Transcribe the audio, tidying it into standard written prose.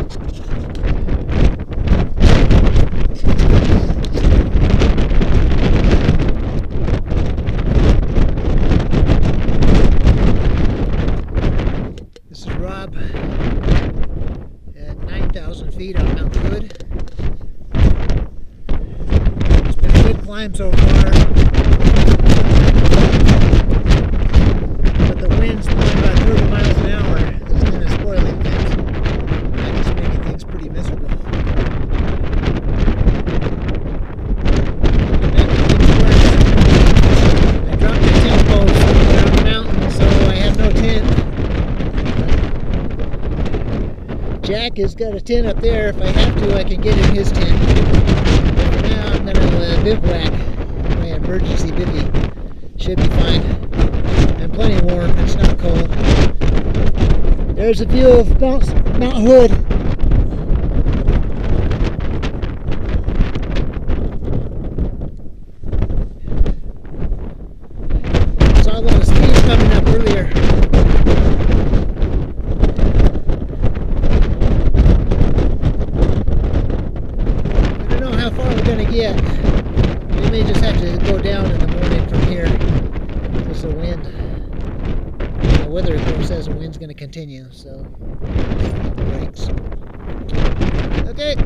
This is Rob at 9,000 feet on Mount Hood. It's been a good climb so far, but the wind's blowing about 30 miles an hour. It's kind of spoiling things. That is making things pretty miserable. I dropped my tent pole somewhere on the mountain, so I have no tent. Jack has got a tent up there. If I have to, I can get in his tent. But for now, I'm going to bivouac. My emergency bivvy should be fine. And plenty warm. It's not cold. There's a view of Mount Hood. Saw a lot of speed coming up earlier. How far we're going to get. We may just have to go down in the morning from here because the wind, the weather report says the wind's going to continue, so breaks. Okay.